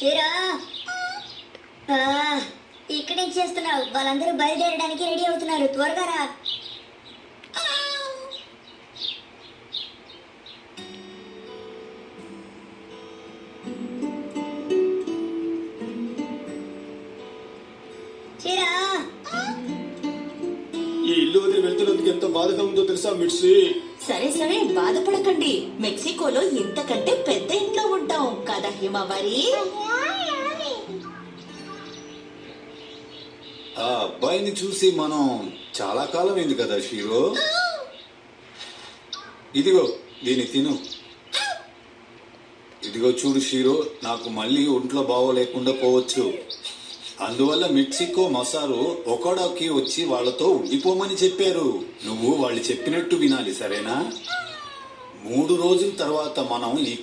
Hero ఇక్కడేం చేస్తున్నావు? వాళ్ళందరూ బయలుదేరడానికి రెడీ అవుతున్నారు, త్వరగా రా. చీరా ఈ ఇల్లు వదిలి వెళ్తున్నందుకు ఎంత బాధగా ఉందో తెలుసా మిడ్సీ? సరే సరే బాధపడకండి, మెక్సికోలో ఇంతకంటే పెద్ద ఇంట్లో ఉంటాం కదా హిమవరి. ఆ అబ్బాయిని చూసి మనం చాలా కాలం అయింది కదా షీరో. ఇదిగో దీన్ని తిను. ఇదిగో చూడు షీరో, నాకు మళ్ళీ ఒంట్లో బాగోలేకుండా పోవచ్చు. అందువల్ల మెక్సికో మసారు ఒకడోకి వచ్చి వాళ్ళతో ఉండిపోమని చెప్పారు. నువ్వు వాళ్ళు చెప్పినట్టు వినాలి, సరేనా? 3 రోజుల తర్వాత మనం ఈ